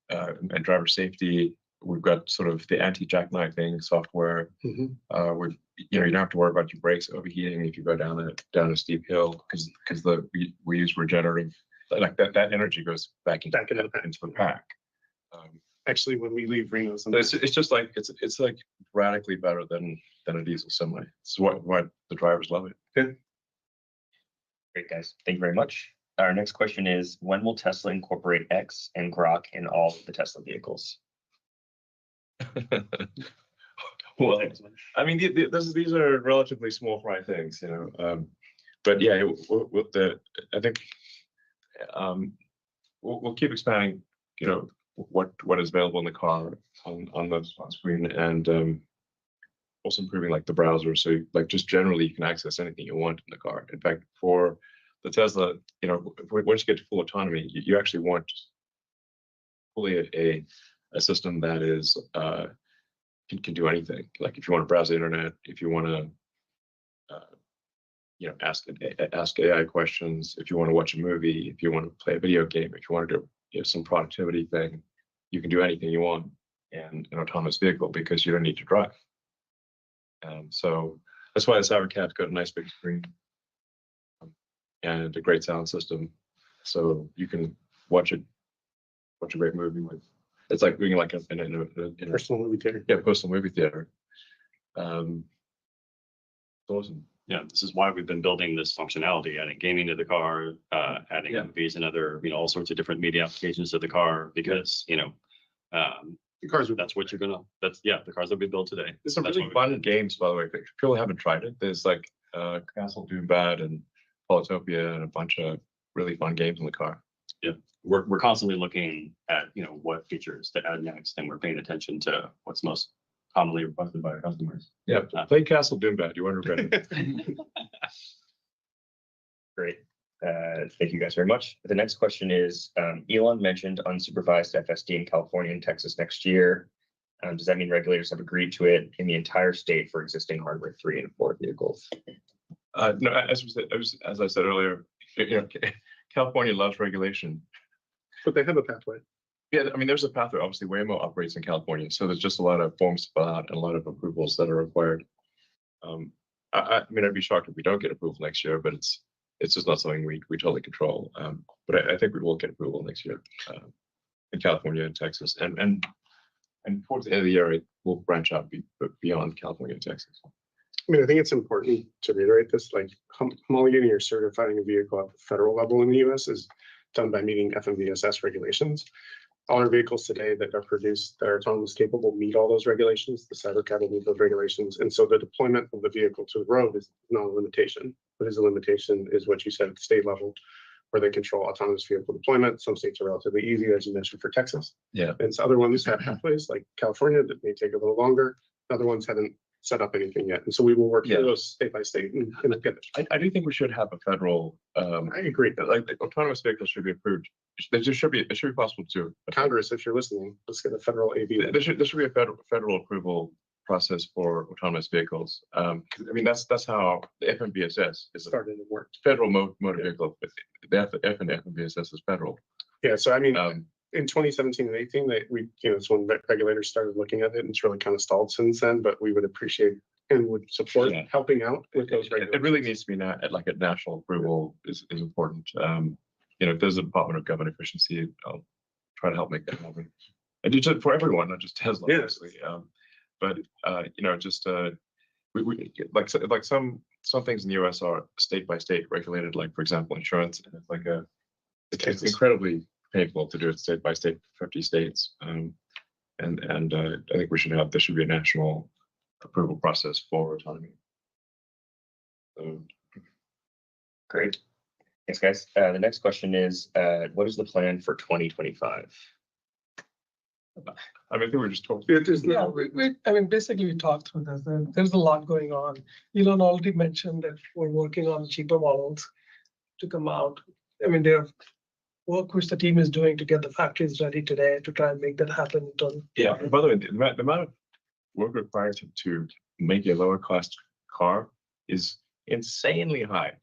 and driver safety. We've got sort of the anti-jackknifing software. Where you don't have to worry about your brakes overheating if you go down a steep hill because we use regenerative, like that energy goes back into the pack. Actually, when we leave Reno, So it's just like it's like radically better than a diesel semi. It's what the drivers love it. Great, guys. Thank you very much. Our next question is, when will Tesla incorporate X and Grok in all of the Tesla vehicles? Well, I mean, these are relatively small fry things, you know. But yeah, I think we'll keep expanding, you know, what is available in the car on the screen, and also improving like the browser. So like just generally, you can access anything you want in the car. In fact, for the Tesla, you know, once you get to full autonomy, you actually want fully a system that is can do anything. Like if you want to browse the internet, if you want to you know, ask AI questions, if you want to watch a movie, if you want to play a video game, if you want to do, you know, some productivity thing, you can do anything you want in an autonomous vehicle because you don't need to drive. So that's why the Cybercab's got a nice big screen and a great sound system, so you can watch a great movie with. It's like being like in a personal movie theater. Yeah, personal movie theater. It's awesome. Yeah, this is why we've been building this functionality, adding gaming to the car, adding Yeah. movies and other, you know, all sorts of different media applications to the car, because, you know, The cars that's what you're gonna, the cars that we build today. There's some That's really what we- fun games, by the way. If people haven't tried it, there's like Castle Doombad and Polytopia and a bunch of really fun games in the car. We're constantly looking at, you know, what features to add next, and we're paying attention to what's most commonly requested by our customers. Yeah, play Castle Doombad. You won't regret it. Great. Thank you guys very much. The next question is, Elon mentioned unsupervised FSD in California and Texas next year. Does that mean regulators have agreed to it in the entire state for existing hardware 3 and 4 vehicles? No, as I said earlier, you know, California loves regulation. But they have a pathway. Yeah, I mean, there's a pathway. Obviously, Waymo operates in California, so there's just a lot of forms to fill out and a lot of approvals that are required. I mean, I'd be shocked if we don't get approval next year, but it's just not something we totally control. But I think we will get approval next year in California and Texas, and towards the end of the year, it will branch out beyond California and Texas. I mean, I think it's important to reiterate this, like homologating or certifying a vehicle at the federal level in the US is done by meeting FMVSS regulations. All our vehicles today that are produced, that are autonomous capable, meet all those regulations. The Cybercab will meet those regulations. And so the deployment of the vehicle to the road is not a limitation. What is a limitation is what you said at the state level, where they control autonomous vehicle deployment. Some states are relatively easy, as you mentioned, for Texas. Yeah. And so other ones have pathways like California that may take a little longer. Other ones haven't set up anything yet. And so we will work through those state by state and get it. I do think we should have a federal. I agree. Like autonomous vehicles should be approved. It should be possible to. Congress, if you're listening, let's get a federal AV. There should be a federal approval process for autonomous vehicles. I mean, that's how the FMVSS is Started and worked. federal motor vehicle. The FMVSS is federal. Yeah, so I mean, in 2017 and 18, it's when regulators started looking at it, and it's really kind of stalled since then, but we would appreciate and would support helping out with those regulations. It really needs to be like a national approval is important. You know, if there's a Department of Government Efficiency, I'll try to help make that happen. And just for everyone, not just Tesla, obviously. But you know, just we like some things in the US are state by state regulated, like for example, insurance, and it's like it's incredibly painful to do it state by state, 50 states. And I think there should be a national approval process for autonomy. So. Great. Thanks, guys. The next question is, what is the plan for 2025? I mean, I think we're just talking. I mean, basically we talked through this. There's a lot going on. Elon already mentioned that we're working on cheaper models to come out. I mean, there's work which the team is doing to get the factories ready today to try and make that happen. Yeah. By the way, the amount of work required to make a lower cost car is insanely high.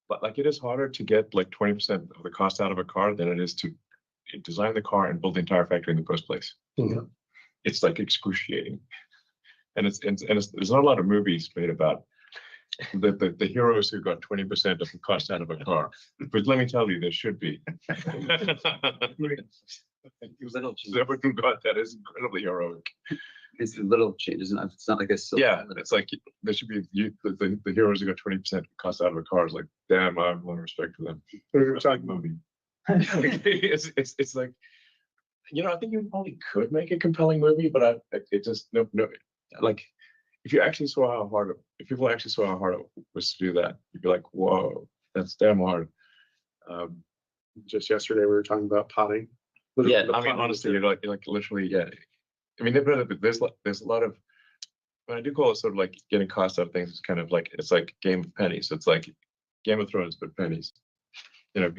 but like it is harder to get like 20% of the cost out of a car than it is to design the car and build the entire factory in the first place. Mhm. It's like excruciating. And there's not a lot of movies made about the heroes who got 20% of the cost out of a car. But let me tell you, there should be. Little change. Whoever who got that is incredibly heroic. It's a little changes. It's not like a silver Yeah, bullet. it's like there should be the heroes who got 20% cost out of a car is like, damn, I have a lot of respect for them. We were talking Movie. It's like, you know, I think you probably could make a compelling movie, but it just no, like if you actually saw how hard if people actually saw how hard it was to do that, you'd be like, whoa, that's damn hard. just yesterday, we were talking about potting. Yeah, I mean, honestly, you're like literally, yeah. I mean, there's a lot of, when I do call it sort of like getting cost out of things, it's kind of like, it's like game of pennies. It's like Game of Thrones, but pennies. You know,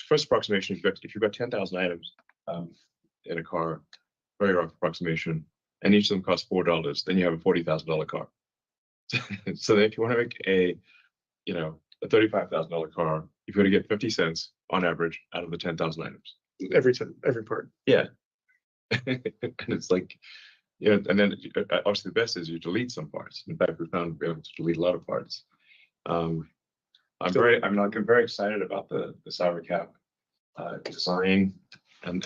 first approximation, if you've got 10,000 items in a car, very rough approximation, and each of them costs $4, then you have a $40,000 car. So then if you want to make a $35,000 car, you've got to get 50 cents on average out of the 10,000 items. Every time, every part. Yeah. And it's like, you know, and then obviously the best is you delete some parts. In fact, we found we're able to delete a lot of parts. I'm very excited about the Cybercab design and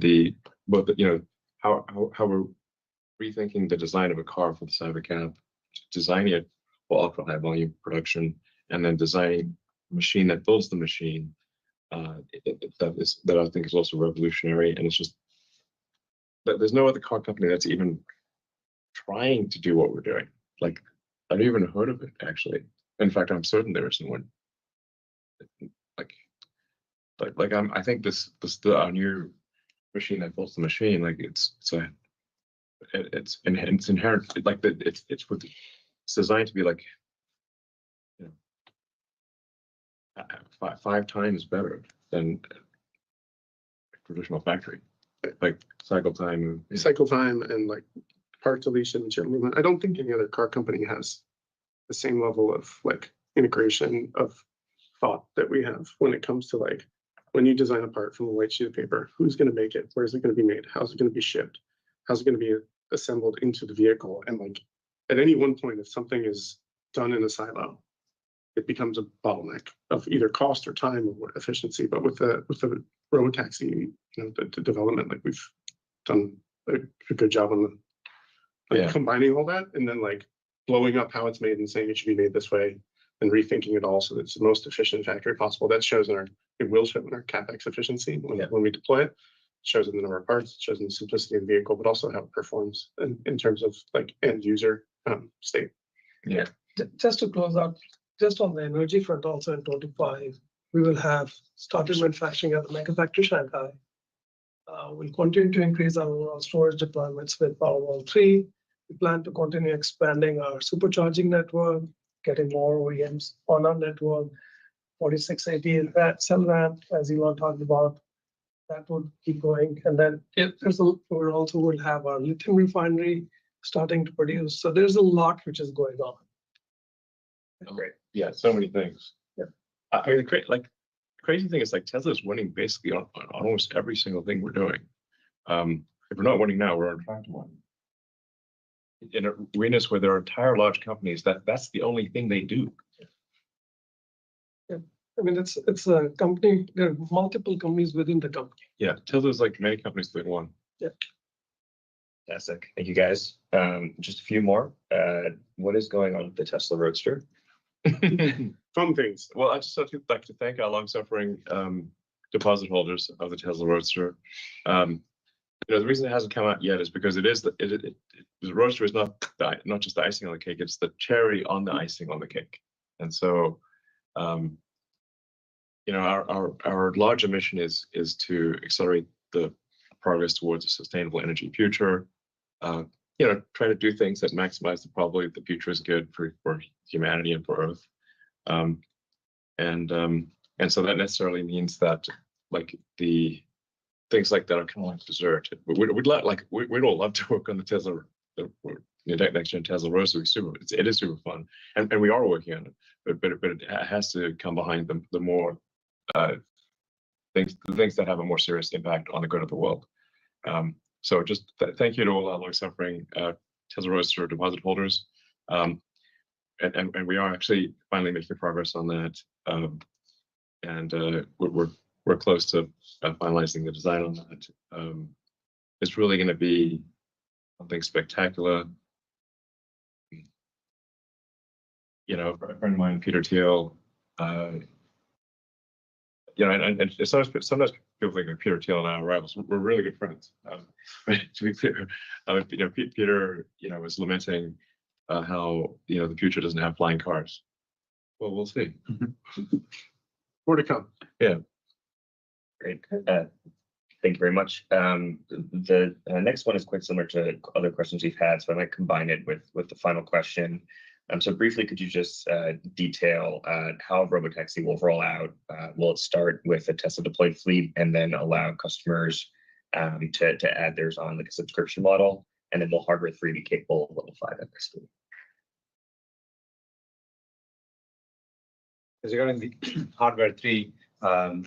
the both, you know, how we're rethinking the design of a car for the Cybercab, designing it for ultra high volume production, and then designing a machine that builds the machine that I think is also revolutionary. And it's just that there's no other car company that's even trying to do what we're doing. Like, I've even heard of it, actually. In fact, I'm certain there isn't one. I think our new machine that builds the machine, like it's inherent, like it's designed to be like, you know, five times better than a traditional factory, like cycle time. Cycle time and like part deletion and chip movement. I don't think any other car company has the same level of like integration of thought that we have when it comes to like when you design a part from a white sheet of paper, who's going to make it? Where is it going to be made? How's it going to be shipped? How's it going to be assembled into the vehicle? And like at any one point, if something is done in a silo, it becomes a bottleneck of either cost or time or efficiency. But with the robotaxi, you know, the development, like we've done a good job on combining all that and then like blowing up how it's made and saying it should be made this way and rethinking it all so that it's the most efficient factory possible. That shows it will show in our CapEx efficiency when we deploy it. It shows in the number of parts, it shows in the simplicity of the vehicle, but also how it performs in terms of like end user state. Yeah. Just to close out, just on the energy front, also in 25, we will have started manufacturing at the Mega Factory Shanghai. We'll continue to increase our overall storage deployments with Powerwall 3. We plan to continue expanding our supercharging network, getting more OEMs on our network, 4680 cell ramp, as Elon talked about, that would keep going. And then we also will have our lithium refinery starting to produce. So there's a lot which is going on. Great. Yeah, so many things. Yeah. I mean, the crazy thing is like Tesla's winning basically on almost every single thing we're doing. If we're not winning now, we're on track to win. In arenas where there are entire large companies, that's the only thing they do. Yeah. I mean, it's a company, there are multiple companies within the company. Yeah, Tesla's like many companies that won. Yeah. Fantastic. Thank you, guys. Just a few more. What is going on with the Tesla Roadster? Fun things. Well, I just like to thank our long-suffering deposit holders of the Tesla Roadster. You know, the reason it hasn't come out yet is because the Roadster is not just the icing on the cake; it's the cherry on the icing on the cake. And so, you know, our larger mission is to accelerate the progress towards a sustainable energy future. You know, try to do things that maximize the probability that the future is good for humanity and for Earth. And so that necessarily means that like the things like that are kind of like dessert. We'd all love to work on the Tesla next gen Tesla Roadster is it is super fun, and we are working on it, but it has to come behind the more the things that have a more serious impact on the good of the world. So just thank you to all our long-suffering Tesla Roadster deposit holders, and we are actually finally making progress on that, and we're close to finalizing the design on that. It's really going to be something spectacular. You know, a friend of mine, Peter Thiel, you know, and sometimes people think that Peter Thiel and I are rivals. We're really good friends. But to be clear, you know, Peter, you know, was lamenting how, you know, the future doesn't have flying cars. Well, we'll see. More to come. Yeah. Great. Thank you very much. The next one is quite similar to other questions we've had, so I might combine it with the final question. So briefly, could you just detail how Robotaxi will roll out? Will it start with a Tesla deployed fleet and then allow customers to add theirs on like a subscription model? And then will Hardware 3 be capable of level 5 FSD? Regarding the Hardware 3,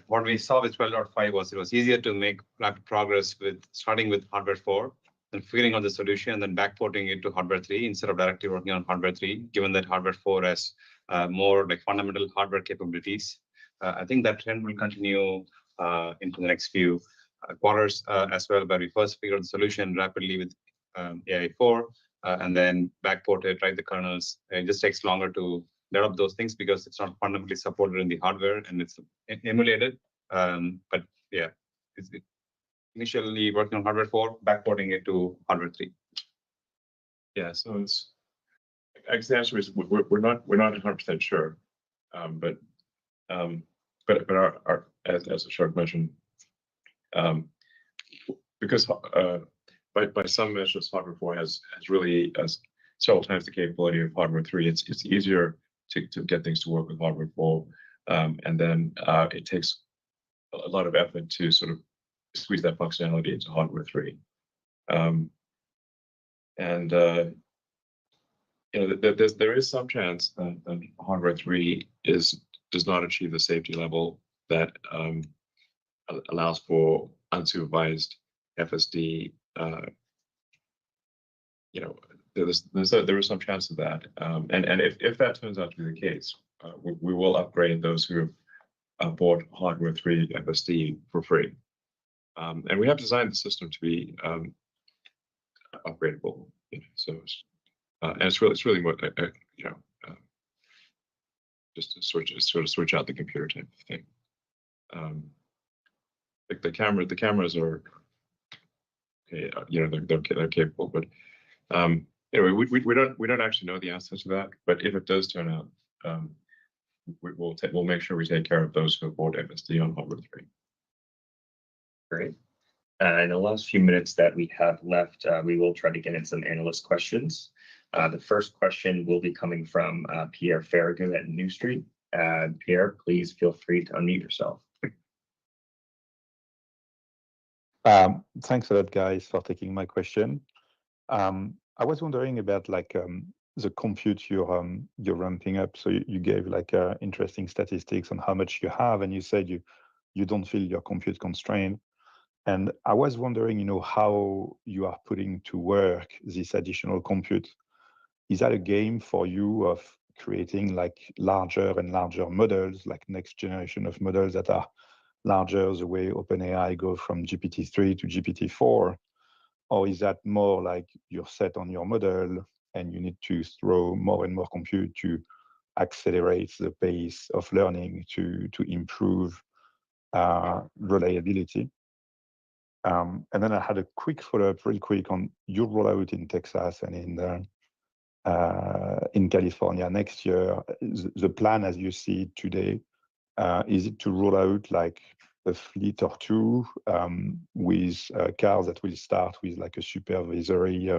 what we saw with 12.5 was it was easier to make rapid progress with starting with Hardware 4 and figuring out the solution and then backporting it to Hardware 3 instead of directly working on Hardware 3, given that Hardware 4 has more like fundamental hardware capabilities. I think that trend will continue into the next few quarters as well, where we first figure out the solution rapidly with AI4 and then backport it, write the kernels. It just takes longer to develop those things because it's not fundamentally supported in the hardware and it's emulated. But yeah, it's initially working on Hardware 4, backporting it to Hardware 3. Yeah, so it's the answer is we're not 100% sure, but our as Ashok mentioned, because by some measures Hardware 4 has really several times the capability of Hardware 3. It's easier to get things to work with Hardware 4, and then it takes a lot of effort to sort of squeeze that functionality into Hardware 3. You know, there is some chance that Hardware 3 does not achieve the safety level that allows for unsupervised FSD. You know, there is some chance of that, and if that turns out to be the case, we will upgrade those who have bought Hardware 3 FSD for free, and we have designed the system to be upgradable. You know, so and it's really what you know, just to switch out the computer type of thing. Like the cameras are okay, you know, they're capable, but anyway, we don't actually know the answer to that. But if it does turn out, we'll make sure we take care of those who have bought FSD on Hardware 3. Great. In the last few minutes that we have left, we will try to get in some analyst questions. The first question will be coming from Pierre Farragut at New Street. Pierre, please feel free to unmute yourself. Thanks a lot, guys, for taking my question. I was wondering about like the compute you're ramping up. So you gave like interesting statistics on how much you have, and you said you don't feel your compute constrained. And I was wondering, you know, how you are putting to work this additional compute. Is that a game for you of creating like larger and larger models, like next generation of models that are larger, the way OpenAI go from GPT-3 to GPT-4? Or is that more like you're set on your model and you need to throw more and more compute to accelerate the pace of learning to improve reliability? And then I had a quick follow-up real quick on your rollout in Texas and in California next year. The plan as you see it today, is it to roll out like a fleet or two with cars that will start with like a supervisory,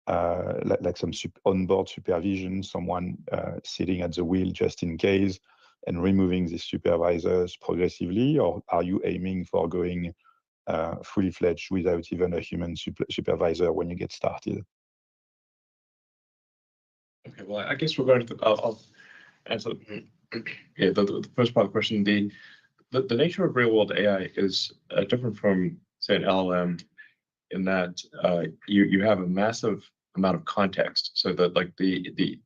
like some onboard supervision, someone sitting at the wheel just in case, and removing the supervisors progressively? Or are you aiming for going fully fledged without even a human supervisor when you get started? Okay, well, I guess we're going to, I'll answer the first part of the question. The nature of real world AI is different from, say, an LLM in that you have a massive amount of context. So that like you've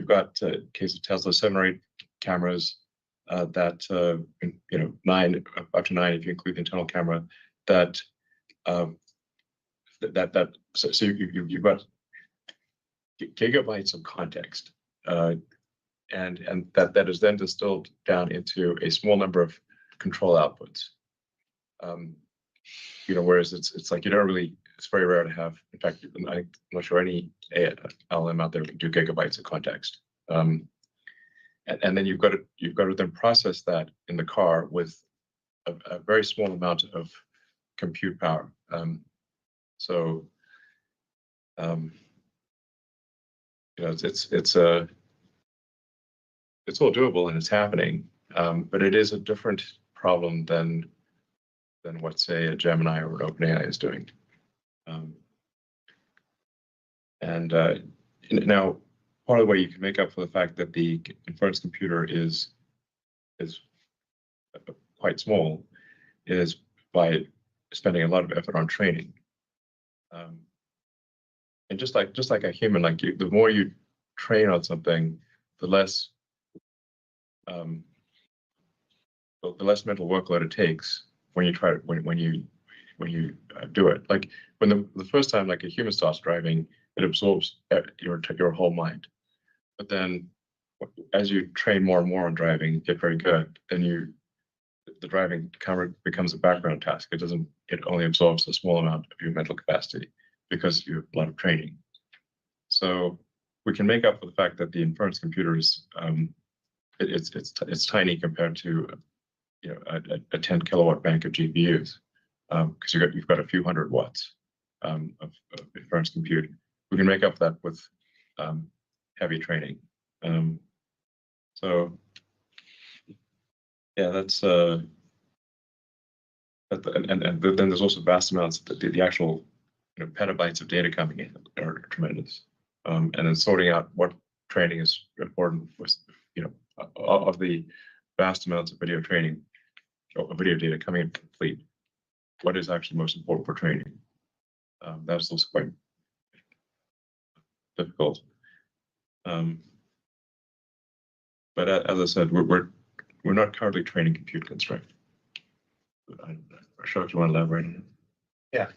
got case of Tesla 7 or 8 cameras that nine up to 9 if you include the internal camera that so you've got gigabytes of context, and that is then distilled down into a small number of control outputs. Whereas it's like it's very rare to have. In fact, I'm not sure any LLM out there can do gigabytes of context. And then you've got to then process that in the car with a very small amount of compute power. It's all doable and it's happening, but it is a different problem than what, say, a Gemini or an OpenAI is doing. Now, part of the way you can make up for the fact that the inference computer is quite small is by spending a lot of effort on training. And just like a human, the more you train on something, the less mental workload it takes when you try to when you do it. Like when the first time like a human starts driving, it absorbs your whole mind. But then as you train more and more on driving, get very good, then the driving becomes a background task. It only absorbs a small amount of your mental capacity because you have a lot of training. So we can make up for the fact that the inference computer is it's tiny compared to a 10 kilowatt bank of GPUs, because you've got a few hundred watts of inference compute. We can make up that with heavy training. So yeah, that's and then there's also vast amounts of the actual petabytes of data coming in are tremendous. And then sorting out what training is important was of the vast amounts of video training or video data coming in from the fleet, what is actually most important for training? That's also quite difficult. But as I said, we're not currently training compute constrained. I'm not sure if you want to elaborate on it. Yeah.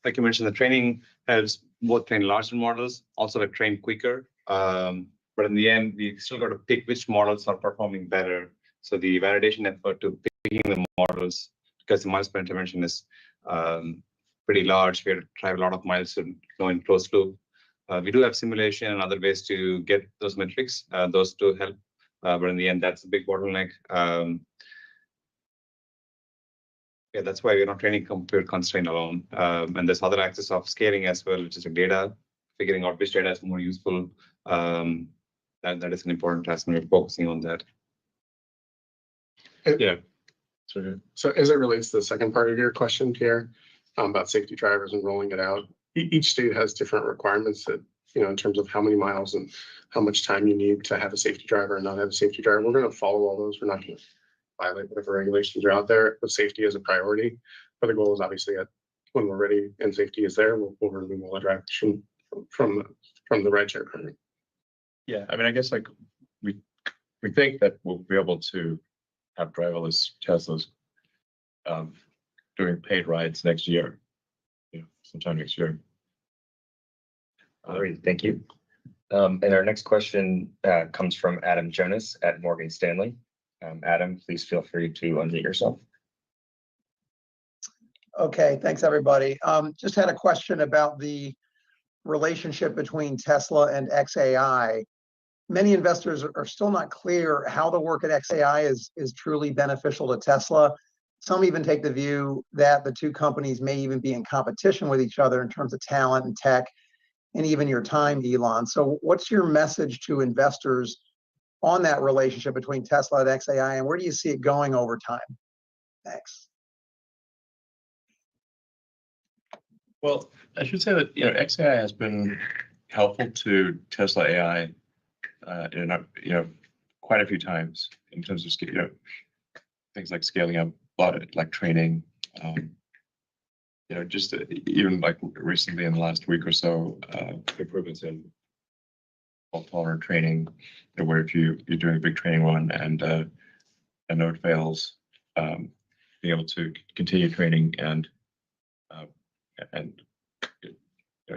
Like you mentioned, the training helps both train larger models, also to train quicker. But in the end, we still got to pick which models are performing better. So the validation effort to picking the models, because the miles per intervention is pretty large, we have to drive a lot of miles to go in closed loop. We do have simulation and other ways to get those metrics. Those do help, but in the end, that's a big bottleneck. Yeah, that's why we're not training compute constraint alone. And there's other axis of scaling as well, which is data, figuring out which data is more useful. That is an important task, and we're focusing on that. Yeah. So as it relates to the second part of your question, Pierre, about safety drivers and rolling it out, each state has different requirements that, in terms of how many miles and how much time you need to have a safety driver and not have a safety driver. We're going to follow all those. We're not going to violate whatever regulations are out there, but safety is a priority. But the goal is obviously that when we're ready and safety is there, we'll remove all the drivers from the rideshare program. Yeah, I mean, I guess like we think that we'll be able to have driverless Teslas doing paid rides next year, sometime next year. All right, thank you. And our next question comes from Adam Jonas at Morgan Stanley. Adam, please feel free to unmute yourself. Okay, thanks everybody. Just had a question about the relationship between Tesla and xAI. Many investors are still not clear how the work at xAI is truly beneficial to Tesla. Some even take the view that the two companies may even be in competition with each other in terms of talent and tech, and even your time, Elon. So what's your message to investors on that relationship between Tesla and xAI, and where do you see it going over time? Thanks. Well, I should say that xAI helpful to Tesla AI, quite a few times in terms of things like scaling up a lot of like training. Just even like recently in the last week or so, improvements in fault tolerant training, where if you're doing a big training run and a node fails, being able to continue training and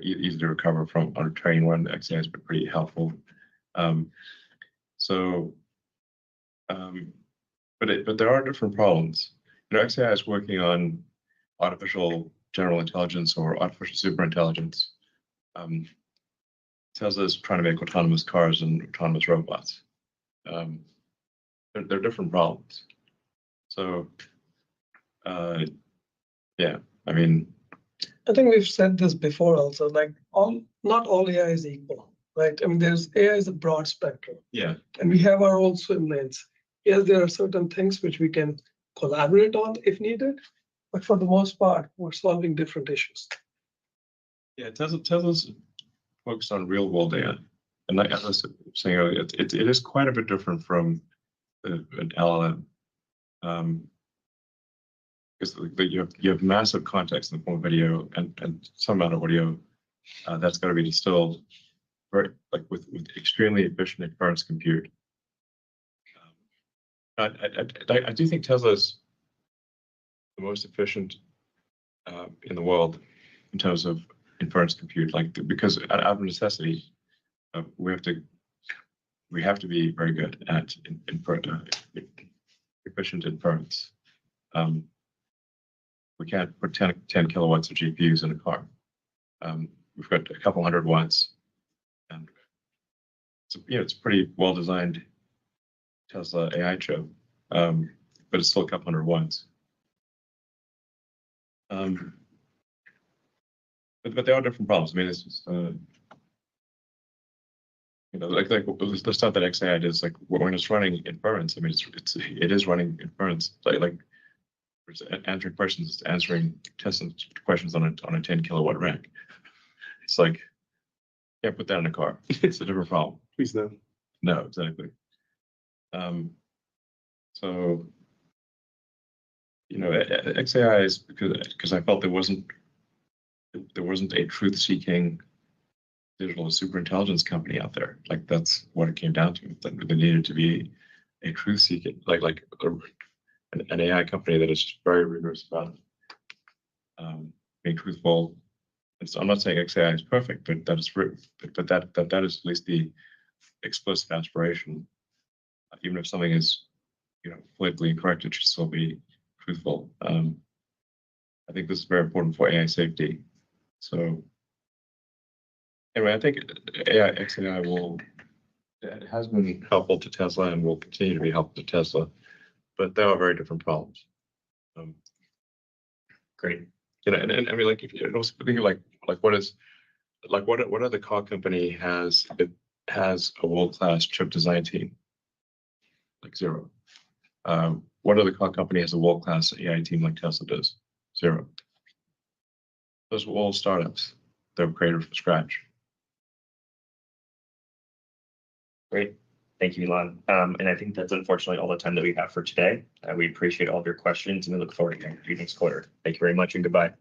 easy to recover from on a training run, XAI has been pretty helpful. But there are different problems. XAI is working on artificial general intelligence or artificial superintelligence. Tesla is trying to make autonomous cars and autonomous robots. They're different problems. So, yeah, I mean, I think we've said this before also, like not all AI is equal, right? I mean, AI is a broad spectrum. yeah, And we have our own swim lanes. Yes, there are certain things which we can collaborate on if needed, but for the most part, we're solving different issues. yeah. Tesla's focused on real world AI, and like I was saying earlier, it is quite a bit different from an LLM. Because you have massive context in the form of video and some amount of audio that's got to be distilled very with extremely efficient inference compute. I do think Tesla is the most efficient in the world in terms of inference compute, because out of necessity, we have to be very good at efficient inference. We can't put 10 kilowatts of GPUs in a car. We've got a couple hundred watts, and it's pretty well designed Tesla AI chip, but it's still a couple hundred watts. But there are different problems. I mean, it's just like the stuff that XAI does, like when it's running inference. I mean, it is running inference, like it's answering questions, it's answering testing questions on a 10 kilowatt rack. It's like, can't put that in a car. It's a different problem. Please no. No, exactly. So, XAI is because I felt there wasn't a truth-seeking digital superintelligence company out there. Like that's what it came down to. That there needed to be a truth-seeking, an AI company that is just very rigorous about being truthful. And so I'm not saying XAI is perfect, but that is that is at least the explicit aspiration. Even if something is, politically incorrect, it should still be truthful. I think this is very important for AI safety. So anyway, I think XAI it has been helpful to Tesla and will continue to be helpful to Tesla, but there are very different problems. Great. And I mean, like if you also think what other car company has a world-class chip design team? Like zero. What other car company has a world-class AI team like Tesla does? Zero. Those were all startups that were created from scratch. Great. Thank you, Elon. And I think that's unfortunately all the time that we have for today. We appreciate all of your questions and we look forward to hearing you next quarter. Thank you very much and goodbye.